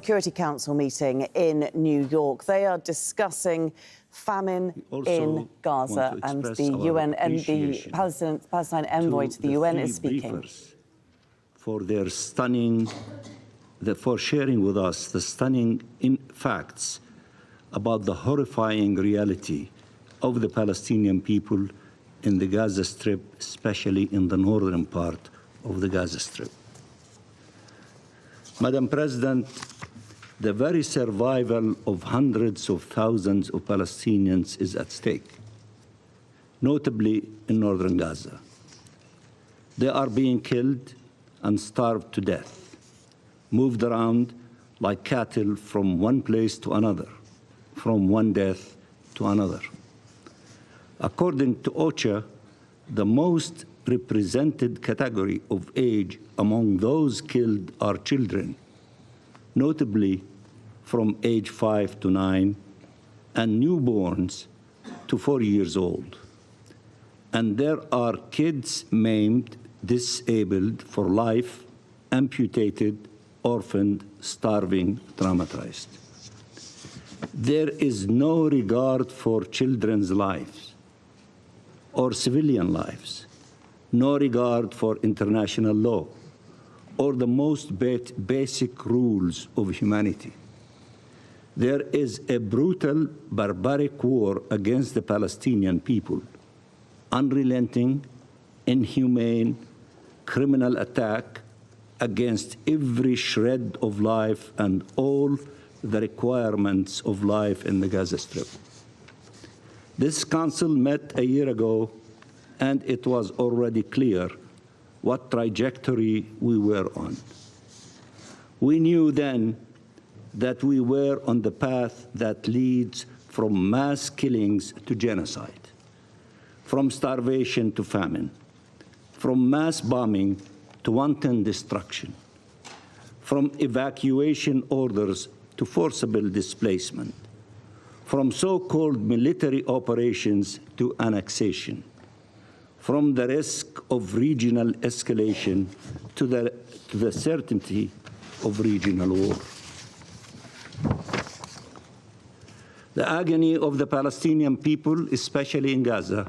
Security Council meeting in New York. They are discussing famine in Gaza, and the UN and the Palestine envoy to the UN is speaking. For their for sharing with us the stunning facts about the horrifying reality of the Palestinian people in the Gaza Strip, especially in the northern part of the Gaza Strip. Madam President, the very survival of hundreds of thousands of Palestinians is at stake, notably in northern Gaza. They are being killed and starved to death, moved around like cattle from one place to another, from one death to another. According to OCHA, the most represented category of age among those killed are children, notably from age 5 to 9, and newborns to 4 years old. And there are kids maimed, disabled for life, amputated, orphaned, starving, traumatized. There is no regard for children's lives or civilian lives, no regard for international law or the most basic rules of humanity. There is a brutal, barbaric war against the Palestinian people, unrelenting, inhumane, criminal attack against every shred of life and all the requirements of life in the Gaza Strip. This council met a year ago, and it was already clear what trajectory we were on. We knew then that we were on the path that leads from mass killings to genocide, from starvation to famine, from mass bombing to wanton destruction, from evacuation orders to forcible displacement, from so-called military operations to annexation, from the risk of regional escalation to the certainty of regional war. The agony of the Palestinian people, especially in Gaza,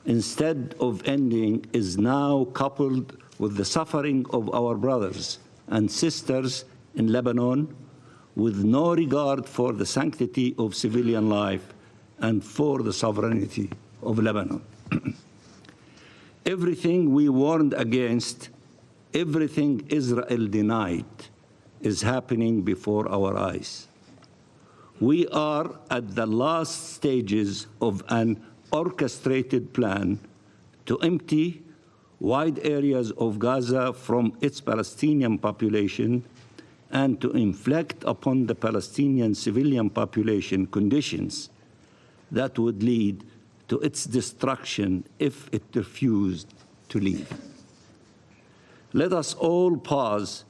instead of ending, is now coupled with the suffering of our brothers and sisters in Lebanon, with no regard for the sanctity of civilian life and for the sovereignty of Lebanon. Everything we warned against, everything Israel denied, is happening before our eyes. We are at the last stages of an orchestrated plan to empty wide areas of Gaza from its Palestinian population and to inflict upon the Palestinian civilian population conditions that would lead to its destruction if it refused to leave. Let us all pause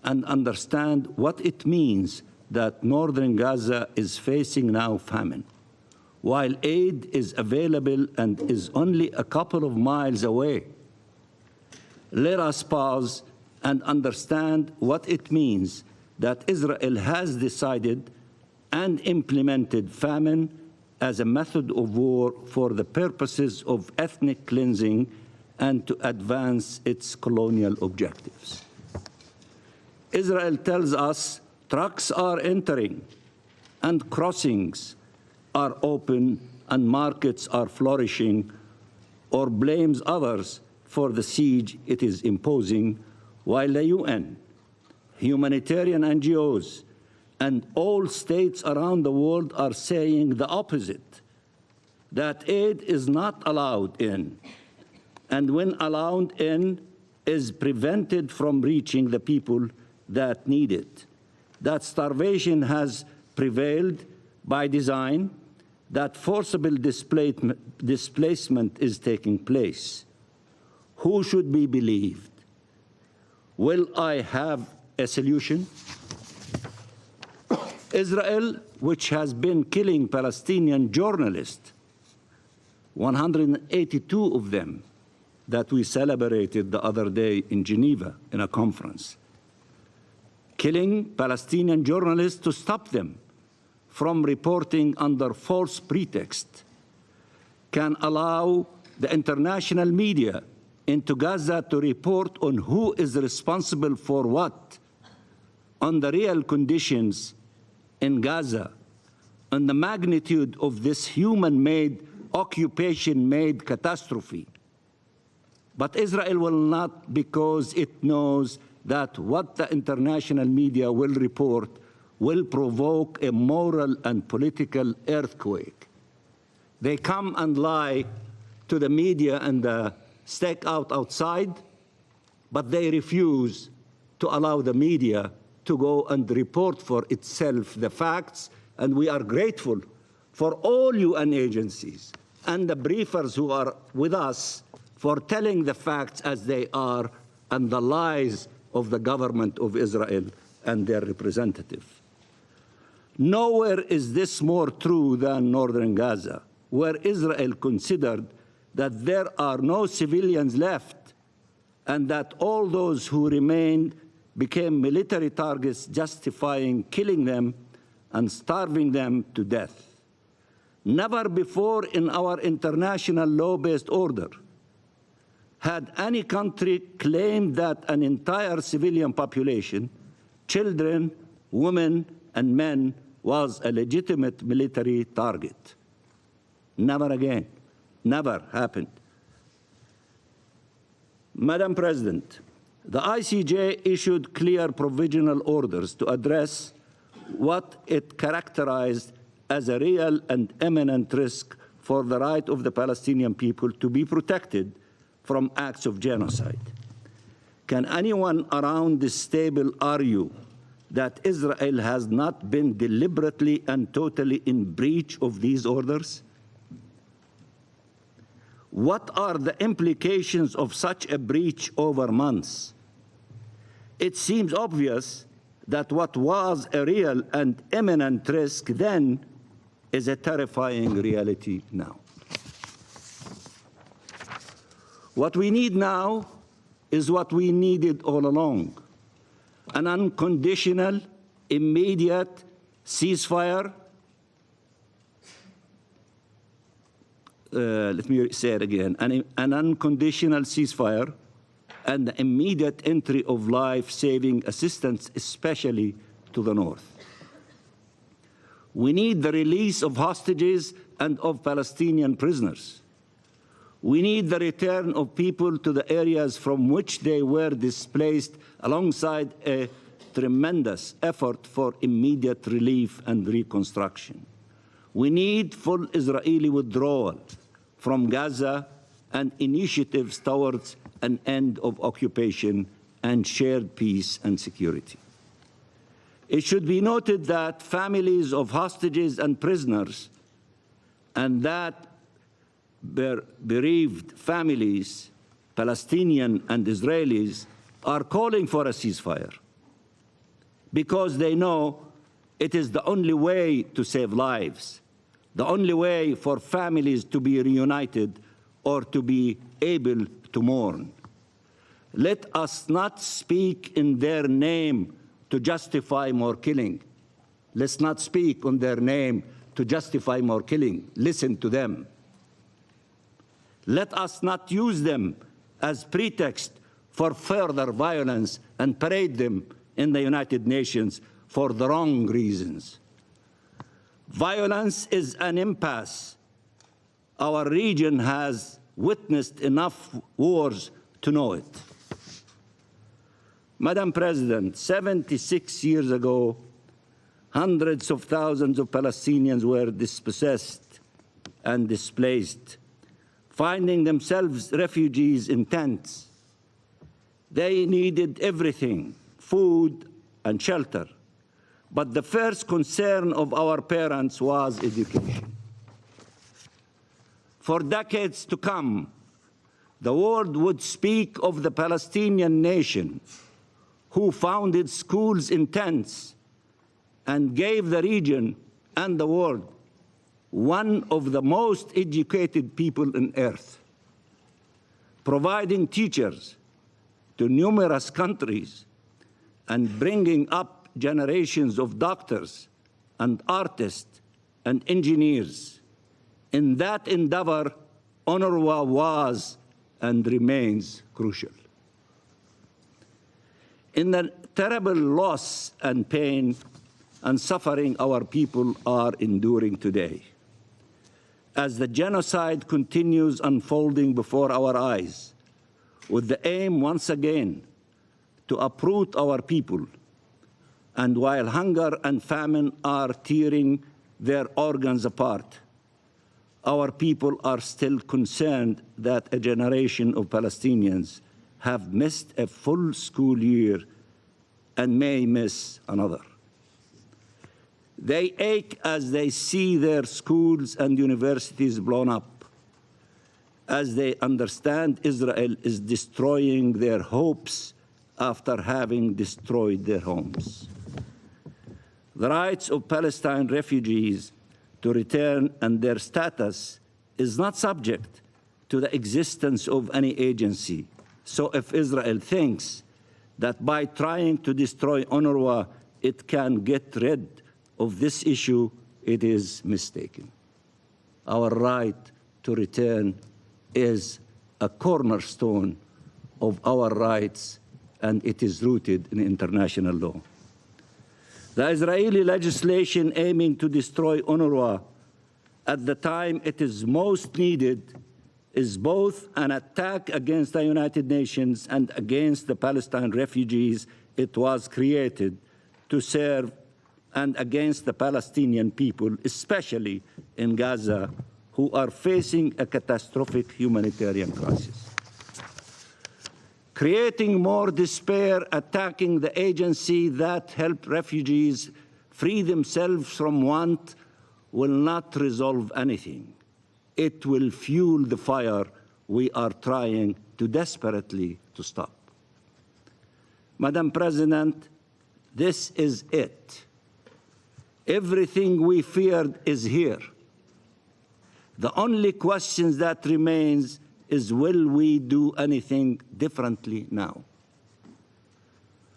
and understand what it means that northern Gaza is facing now famine, while aid is available and is only a couple of miles away. Let us pause and understand what it means that Israel has decided and implemented famine as a method of war for the purposes of ethnic cleansing and to advance its colonial objectives. Israel tells us trucks are entering and crossings are open and markets are flourishing, or blames others for the siege it is imposing, while the UN, humanitarian NGOs, and all states around the world are saying the opposite, that aid is not allowed in, and when allowed in, is prevented from reaching the people that need it, that starvation has prevailed by design, that forcible displacement is taking place. Who should be believed? Will I have a solution? Israel, which has been killing Palestinian journalists, 182 of them that we celebrated the other day in Geneva in a conference, killing Palestinian journalists to stop them from reporting under false pretext, can allow the international media into Gaza to report on who is responsible for what, on the real conditions in Gaza, on the magnitude of this human-made, occupation-made catastrophe. But Israel will not, because it knows that what the international media will report will provoke a moral and political earthquake. They come and lie to the media and the stakeout outside, but they refuse to allow the media to go and report for itself the facts. And we are grateful for all UN agencies and the briefers who are with us for telling the facts as they are and the lies of the government of Israel and their representative. Nowhere is this more true than northern Gaza, where Israel considered that there are no civilians left and that all those who remained became military targets, justifying killing them and starving them to death. Never before in our international law-based order had any country claimed that an entire civilian population, children, women, and men, was a legitimate military target. Never again. Never happened. Madam President, the ICJ issued clear provisional orders to address what it characterized as a real and imminent risk for the right of the Palestinian people to be protected from acts of genocide. Can anyone around this table argue that Israel has not been deliberately and totally in breach of these orders? What are the implications of such a breach over months? It seems obvious that what was a real and imminent risk then is a terrifying reality now. What we need now is what we needed all along: an unconditional, immediate ceasefire. Let me say it again, an unconditional ceasefire and the immediate entry of life-saving assistance, especially to the north. We need the release of hostages and of Palestinian prisoners. We need the return of people to the areas from which they were displaced, alongside a tremendous effort for immediate relief and reconstruction. We need full Israeli withdrawal from Gaza and initiatives towards an end of occupation and shared peace and security. It should be noted that families of hostages and prisoners and that bereaved families, Palestinian and Israelis, are calling for a ceasefire because they know it is the only way to save lives, the only way for families to be reunited or to be able to mourn. Let us not speak in their name to justify more killing. Let's not speak on their name to justify more killing. Listen to them. Let us not use them as pretext for further violence and parade them in the United Nations for the wrong reasons. Violence is an impasse. Our region has witnessed enough wars to know it. Madam President, 76 years ago, hundreds of thousands of Palestinians were dispossessed and displaced, finding themselves refugees in tents. They needed everything, food and shelter. But the first concern of our parents was education. For decades to come, the world would speak of the Palestinian nation, who founded schools in tents and gave the region and the world one of the most educated people on earth, providing teachers to numerous countries and bringing up generations of doctors and artists and engineers. In that endeavor, UNRWA was and remains crucial. In the terrible loss and pain and suffering our people are enduring today, as the genocide continues unfolding before our eyes, with the aim once again to uproot our people, and while hunger and famine are tearing their organs apart, our people are still concerned that a generation of Palestinians have missed a full school year and may miss another. They ache as they see their schools and universities blown up, as they understand Israel is destroying their hopes after having destroyed their homes. The rights of Palestine refugees to return and their status is not subject to the existence of any agency. So if Israel thinks that by trying to destroy UNRWA, it can get rid of this issue, it is mistaken. Our right to return is a cornerstone of our rights, and it is rooted in international law. The Israeli legislation aiming to destroy UNRWA at the time it is most needed is both an attack against the United Nations and against the Palestine refugees it was created to serve, and against the Palestinian people, especially in Gaza, who are facing a catastrophic humanitarian crisis. Creating more despair, attacking the agency that helped refugees free themselves from want will not resolve anything. It will fuel the fire we are trying to desperately to stop. Madam President, this is it. Everything we feared is here. The only question that remains is, will we do anything differently now?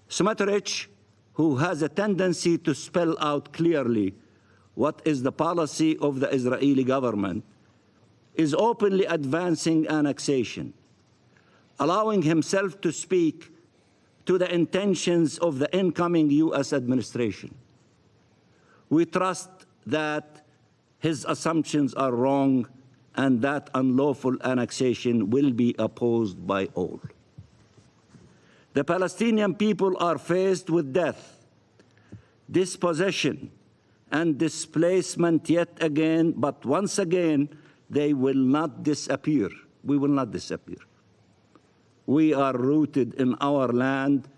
Smotrich, who has a tendency to spell out clearly what is the policy of the Israeli government, is openly advancing annexation, allowing himself to speak to the intentions of the incoming US administration. We trust that his assumptions are wrong and that unlawful annexation will be opposed by all. The Palestinian people are faced with death, dispossession, and displacement yet again, but once again, they will not disappear. We will not disappear. We are rooted in our land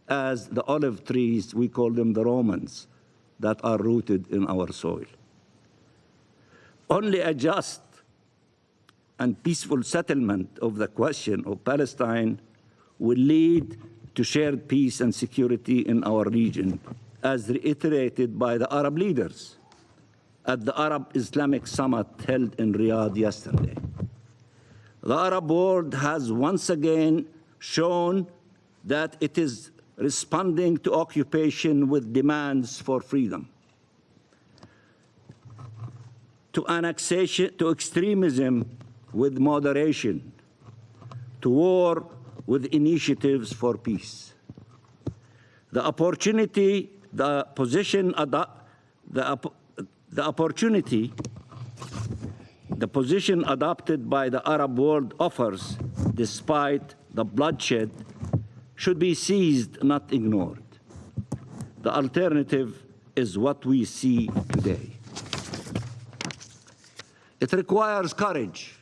as the olive trees, we call them the Romans, that are rooted in our soil. Only a just and peaceful settlement of the question of Palestine will lead to shared peace and security in our region, as reiterated by the Arab leaders at the Arab Islamic Summit held in Riyadh yesterday. The Arab world has once again shown that it is responding to occupation with demands for freedom, to annexation, to extremism with moderation, to war with initiatives for peace. The opportunity position adopted by the Arab world offers, despite the bloodshed, should be seized, not ignored. The alternative is what we see today. It requires courage,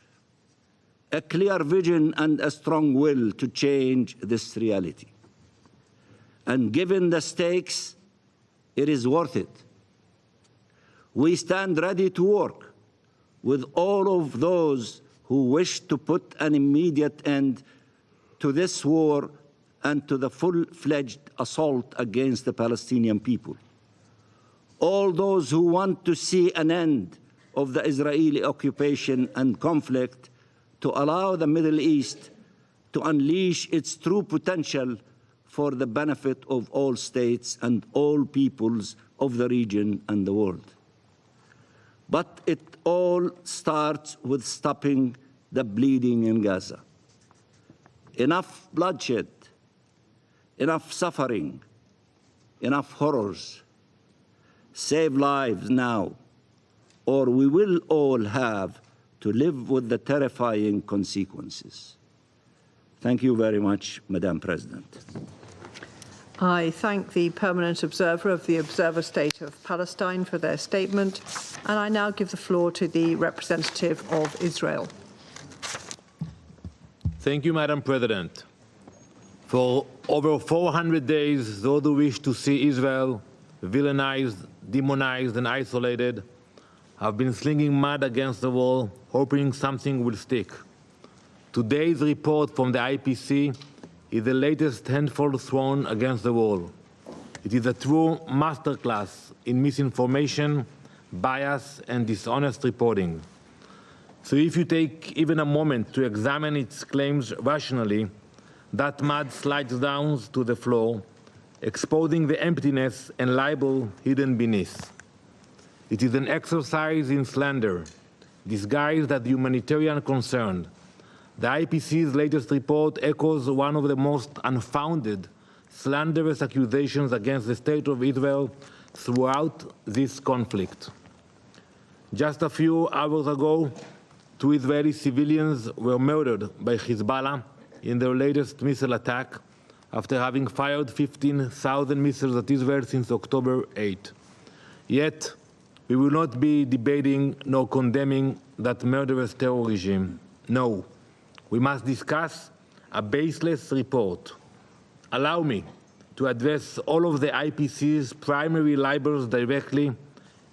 a clear vision, and a strong will to change this reality. And given the stakes, it is worth it. We stand ready to work with all of those who wish to put an immediate end to this war and to the full-fledged assault against the Palestinian people. All those who want to see an end of the Israeli occupation and conflict, to allow the Middle East to unleash its true potential for the benefit of all states and all peoples of the region and the world. But it all starts with stopping the bleeding in Gaza. Enough bloodshed, enough suffering, enough horrors. Save lives now, or we will all have to live with the terrifying consequences. Thank you very much, Madam President. I thank the permanent observer of the Observer State of Palestine for their statement, and I now give the floor to the representative of Israel. Thank you, Madam President. For over 400 days, those who wish to see Israel villainized, demonized, and isolated have been slinging mud against the wall, hoping something will stick. Today's report from the IPC is the latest handful thrown against the wall. It is a true masterclass in misinformation, bias, and dishonest reporting. So if you take even a moment to examine its claims rationally, that mud slides down to the floor, exposing the emptiness and libel hidden beneath. It is an exercise in slander, disguised as humanitarian concern. The IPC's latest report echoes one of the most unfounded, slanderous accusations against the State of Israel throughout this conflict. Just a few hours ago, 2 Israeli civilians were murdered by Hezbollah in their latest missile attack after having fired 15,000 missiles at Israel since October 8. Yet, we will not be debating nor condemning that murderous terror regime. No, we must discuss a baseless report. Allow me to address all of the IPC's primary libels directly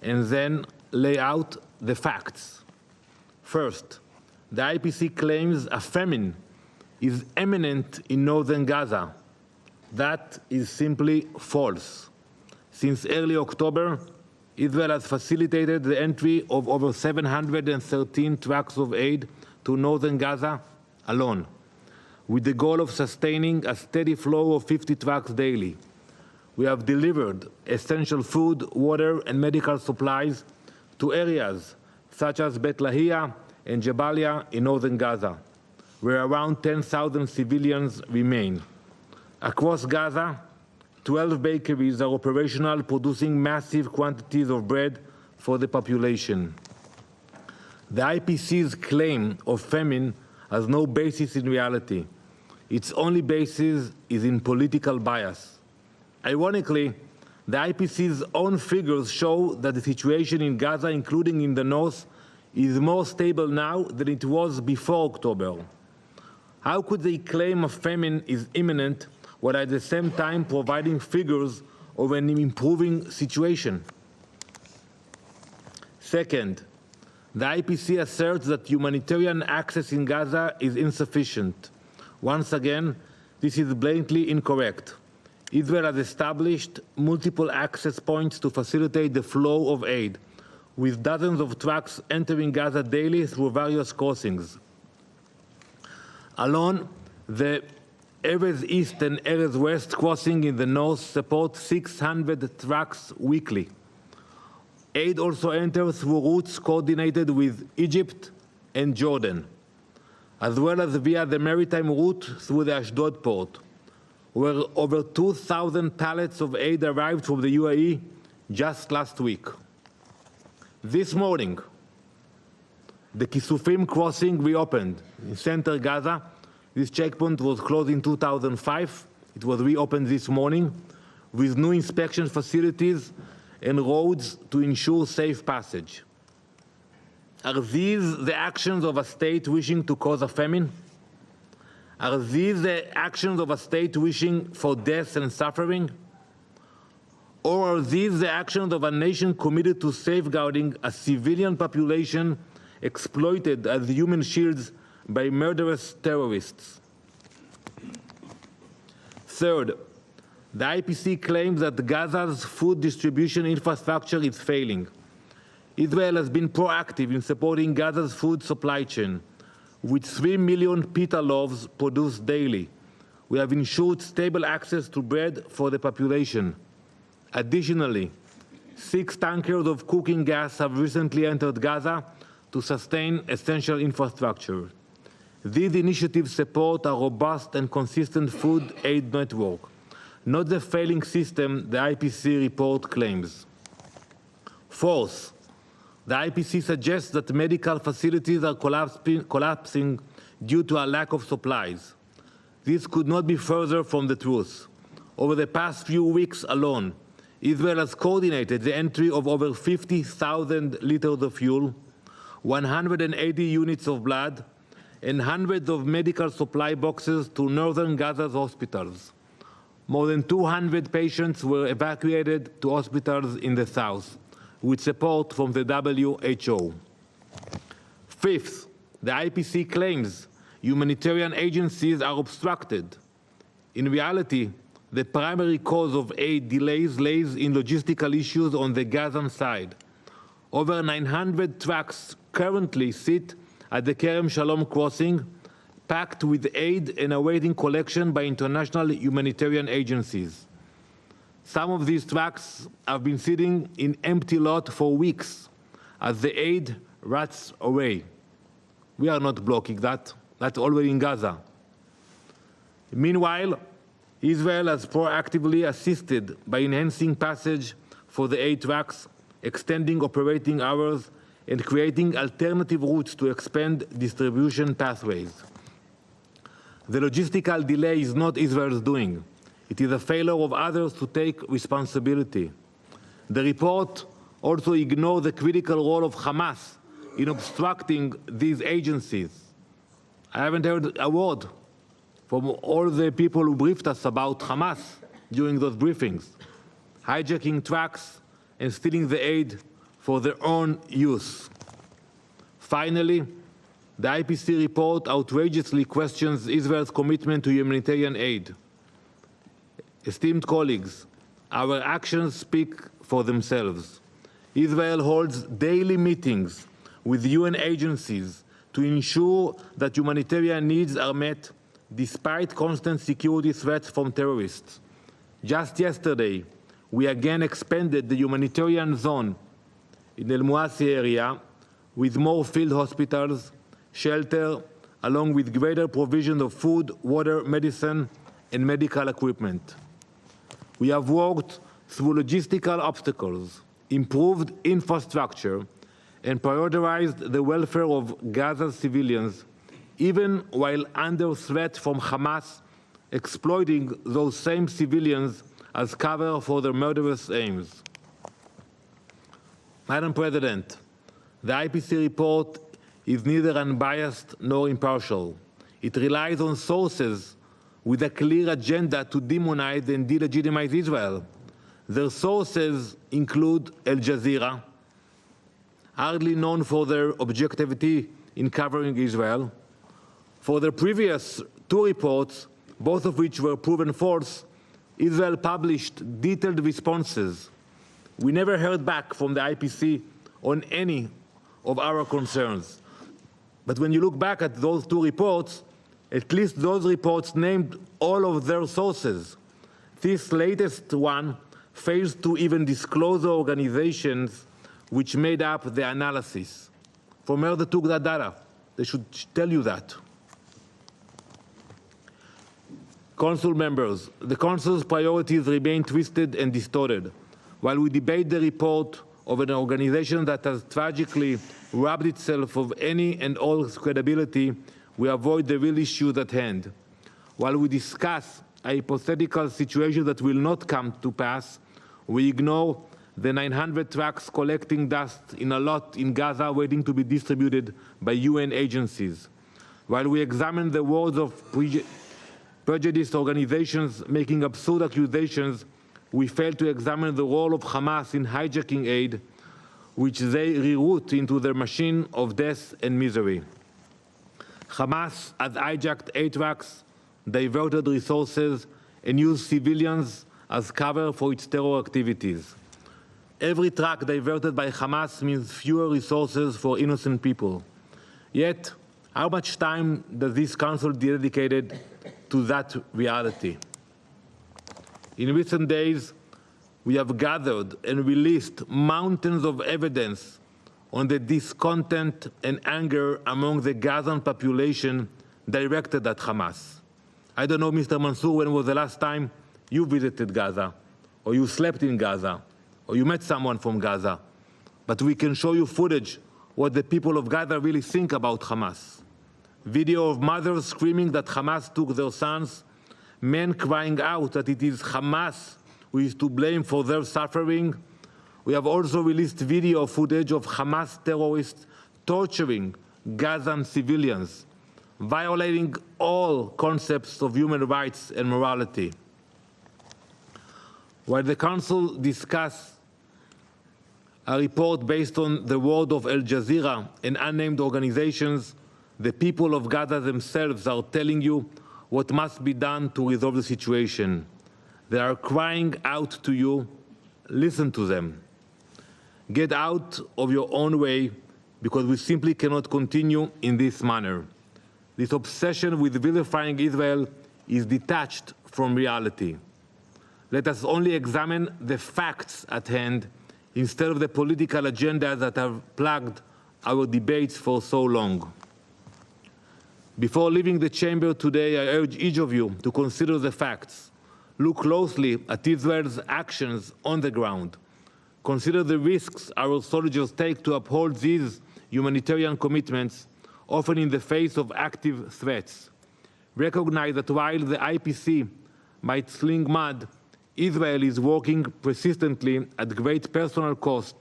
and then lay out the facts. First, the IPC claims a famine is imminent in northern Gaza. That is simply false. Since early October, Israel has facilitated the entry of over 713 trucks of aid to northern Gaza alone, with the goal of sustaining a steady flow of 50 trucks daily. We have delivered essential food, water, and medical supplies to areas such as Bet Lahia and Jabalia in northern Gaza, where around 10,000 civilians remain. Across Gaza, 12 bakeries are operational, producing massive quantities of bread for the population. The IPC's claim of famine has no basis in reality. Its only basis is in political bias. Ironically, the IPC's own figures show that the situation in Gaza, including in the north, is more stable now than it was before October. How could they claim a famine is imminent while at the same time providing figures of an improving situation? Second, the IPC asserts that humanitarian access in Gaza is insufficient. Once again, this is blatantly incorrect. Israel has established multiple access points to facilitate the flow of aid, with dozens of trucks entering Gaza daily through various crossings. Alone, the Erez East and Erez West crossing in the north support 600 trucks weekly. Aid also enters through routes coordinated with Egypt and Jordan, as well as via the maritime route through the Ashdod port, where over 2,000 pallets of aid arrived from the UAE just last week. This morning, the Kisufim crossing reopened in center Gaza. This checkpoint was closed in 2005. It was reopened this morning with new inspection facilities and roads to ensure safe passage. Are these the actions of a state wishing to cause a famine? Are these the actions of a state wishing for death and suffering? Or are these the actions of a nation committed to safeguarding a civilian population exploited as human shields by murderous terrorists? Third, the IPC claims that Gaza's food distribution infrastructure is failing. Israel has been proactive in supporting Gaza's food supply chain, with 3 million pita loaves produced daily, we have ensured stable access to bread for the population. Additionally, 6 tankers of cooking gas have recently entered Gaza to sustain essential infrastructure. These initiatives support a robust and consistent food aid network, not the failing system the IPC report claims. Fourth, the IPC suggests that medical facilities are collapsing due to a lack of supplies. This could not be further from the truth. Over the past few weeks alone, Israel has coordinated the entry of over 50,000 liters of fuel, 180 units of blood, and hundreds of medical supply boxes to northern Gaza's hospitals. More than 200 patients were evacuated to hospitals in the south, with support from the WHO. Fifth, the IPC claims humanitarian agencies are obstructed. In reality, the primary cause of aid delays lays in logistical issues on the Gazan side. Over 900 trucks currently sit at the Kerem Shalom crossing, packed with aid and awaiting collection by international humanitarian agencies. Some of these trucks have been sitting in empty lot for weeks as the aid rots away. We are not blocking that. That's already in Gaza. Meanwhile, Israel has proactively assisted by enhancing passage for the aid trucks, extending operating hours, and creating alternative routes to expand distribution pathways. The logistical delay is not Israel's doing. It is a failure of others to take responsibility. The report also ignores the critical role of Hamas in obstructing these agencies. I haven't heard a word from all the people who briefed us about Hamas during those briefings, hijacking trucks and stealing the aid for their own use. Finally, the IPC report outrageously questions Israel's commitment to humanitarian aid. Esteemed colleagues, our actions speak for themselves. Israel holds daily meetings with UN agencies to ensure that humanitarian needs are met despite constant security threats from terrorists. Just yesterday, we again expanded the humanitarian zone in the El-Muasi area with more field hospitals, shelter, along with greater provision of food, water, medicine, and medical equipment. We have worked through logistical obstacles, improved infrastructure, and prioritized the welfare of Gaza's civilians, even while under threat from Hamas exploiting those same civilians as cover for their murderous aims. Madam President, the IPC report is neither unbiased nor impartial. It relies on sources with a clear agenda to demonize and delegitimize Israel. Their sources include Al Jazeera, hardly known for their objectivity in covering Israel. For the previous 2 reports, both of which were proven false, Israel published detailed responses. We never heard back from the IPC on any of our concerns. But when you look back at those 2 reports, at least those reports named all of their sources. This latest one fails to even disclose the organizations which made up the analysis. From where they took that data? They should tell you that. Council members, the Council's priorities remain twisted and distorted. While we debate the report of an organization that has tragically robbed itself of any and all credibility, we avoid the real issues at hand. While we discuss a hypothetical situation that will not come to pass, we ignore the 900 trucks collecting dust in a lot in Gaza waiting to be distributed by UN agencies. While we examine the words of prejudiced organizations making absurd accusations, we fail to examine the role of Hamas in hijacking aid, which they reroute into their machine of death and misery. Hamas has hijacked aid trucks, diverted resources, and used civilians as cover for its terror activities. Every truck diverted by Hamas means fewer resources for innocent people. Yet, How much time does this council dedicate to that reality? In recent days, we have gathered and released mountains of evidence on the discontent and anger among the Gazan population directed at Hamas. I don't know, Mr. Mansour, when was the last time you visited Gaza, or you slept in Gaza, or you met someone from Gaza, but we can show you footage what the people of Gaza really think about Hamas. Video of mothers screaming that Hamas took their sons, men crying out that it is Hamas who is to blame for their suffering. We have also released video footage of Hamas terrorists torturing Gazan civilians, violating all concepts of human rights and morality. While the Council discussed a report based on the word of Al Jazeera and unnamed organizations, the people of Gaza themselves are telling you what must be done to resolve the situation. They are crying out to you, listen to them. Get out of your own way, because we simply cannot continue in this manner. This obsession with vilifying Israel is detached from reality. Let us only examine the facts at hand instead of the political agendas that have plagued our debates for so long. Before leaving the chamber today, I urge each of you to consider the facts. Look closely at Israel's actions on the ground. Consider the risks our soldiers take to uphold these humanitarian commitments, often in the face of active threats. Recognize that while the IPC might sling mud, Israel is working persistently at great personal cost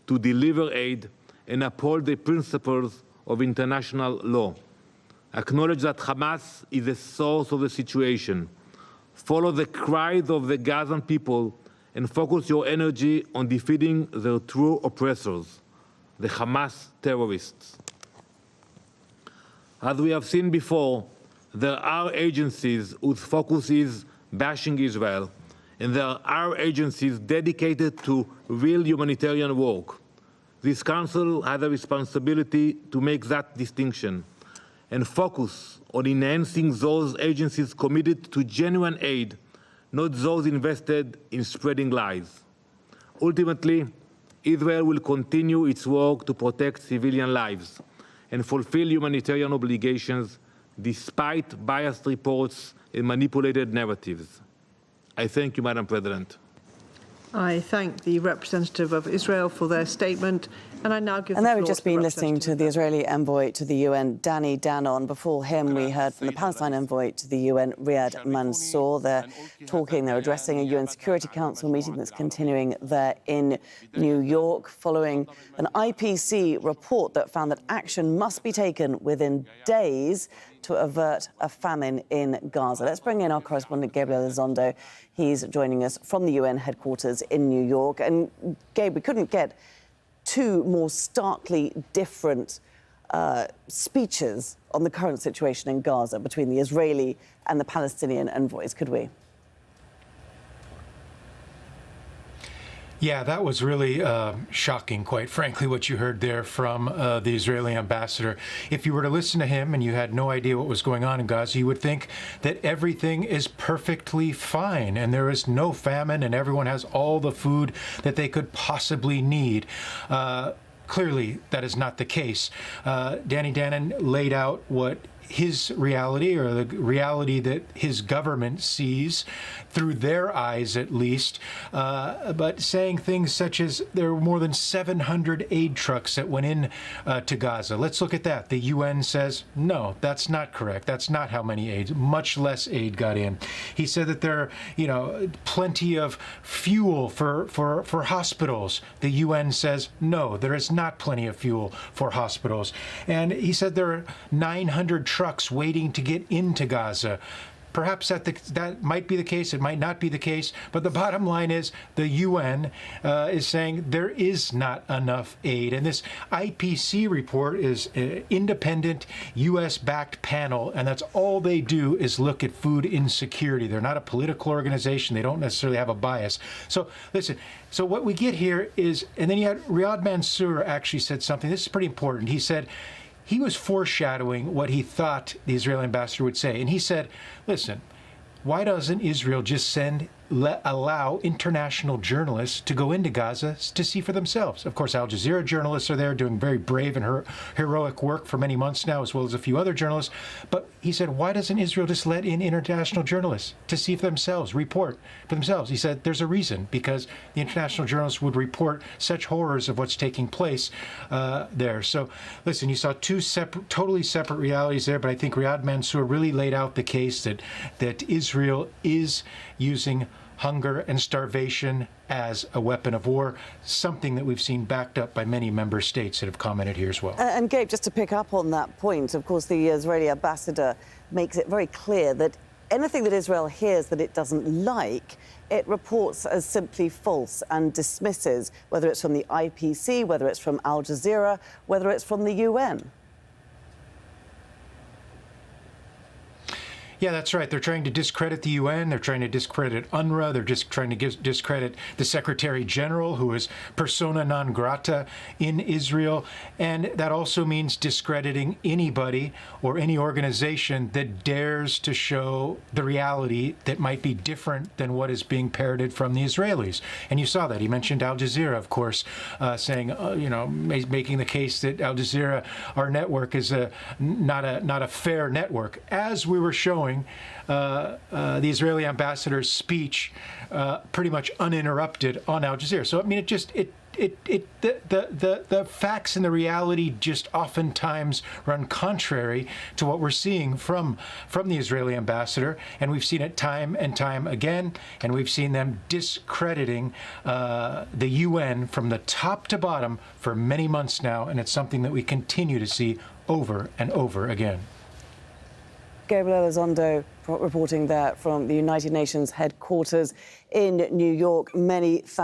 to deliver aid and uphold the principles of international law. Acknowledge that Hamas is the source of the situation. Follow the cries of the Gazan people and focus your energy on defeating their true oppressors, the Hamas terrorists. As we have seen before, there are agencies whose focus is bashing Israel, and there are agencies dedicated to real humanitarian work. This Council has a responsibility to make that distinction and focus on enhancing those agencies committed to genuine aid, not those invested in spreading lies. Ultimately, Israel will continue its work to protect civilian lives and fulfill humanitarian obligations despite biased reports and manipulated narratives. I thank you, Madam President. I thank the representative of Israel for their statement, and I now give the floor to the we've just been listening to the Israeli envoy to the UN, Danny Danon. Before him, we heard from the Palestine envoy to the UN, Riyad Mansour. They're addressing a UN Security Council meeting that's continuing there in New York, following an IPC report that found that action must be taken within days to avert a famine in Gaza. Let's bring in our correspondent, Gabriel Elizondo. He's joining us from the UN headquarters in New York. And Gabe, we couldn't get two more starkly different speeches on the current situation in Gaza between the Israeli and the Palestinian envoys, could we? Yeah, that was really shocking, quite frankly, what you heard there from the Israeli ambassador. If you were to listen to him and you had no idea what was going on in Gaza, you would think that everything is perfectly fine and there is no famine and everyone has all the food that they could possibly need. Clearly, that is not the case. Danny Danon laid out what his reality, or the reality that his government sees through their eyes at least, but saying things such as there were more than 700 aid trucks that went in to Gaza. Let's look at that. The UN says, no, that's not correct. That's not how many aid, much less aid got in. He said that there are, plenty of fuel for hospitals. The UN says, no, there is not plenty of fuel for hospitals. And he said there are 900 trucks waiting to get into Gaza. Perhaps that might be the case, it might not be the case, but the bottom line is the UN is saying there is not enough aid. And this IPC report is an independent US-backed panel, and that's all they do is look at food insecurity. They're not a political organization. They don't necessarily have a bias. So listen, so what we get here is, and then you had Riyad Mansour actually said something, this is pretty important. He said, he was foreshadowing what he thought the Israeli ambassador would say. And he said, listen, why doesn't Israel just allow international journalists to go into Gaza to see for themselves? Of course, Al Jazeera journalists are there doing very brave and heroic work for many months now, as well as a few other journalists. But he said, why doesn't Israel just let in international journalists to see for themselves, report for themselves? He said there's a reason, because the international journalists would report such horrors of what's taking place there. So, listen, you saw two totally separate realities there, but I think Riyad Mansour really laid out the case that Israel is using hunger and starvation as a weapon of war, something that we've seen backed up by many member states that have commented here as well. And Gabe, just to pick up on that point, of course, the Israeli ambassador makes it very clear that anything that Israel hears that it doesn't like, it reports as simply false and dismisses, whether it's from the IPC, whether it's from Al Jazeera, whether it's from the UN. Yeah, that's right. They're trying to discredit the UN. They're trying to discredit UNRWA. They're just trying to discredit the Secretary General, who is persona non grata in Israel. And that also means discrediting anybody or any organization that dares to show the reality that might be different than what is being parroted from the Israelis. And you saw that. He mentioned Al Jazeera, of course, saying, making the case that Al Jazeera, our network, is not a fair network. As we were showing, the Israeli ambassador's speech pretty much uninterrupted on Al Jazeera. So I mean, the facts and the reality just oftentimes run contrary to what we're seeing from the Israeli ambassador, and we've seen it time and time again, and we've seen them discrediting the UN from the top to bottom for many months now, and it's something that we continue to see over and over again. Gabriel Elizondo reporting there from the United Nations headquarters in New York. Many thanks.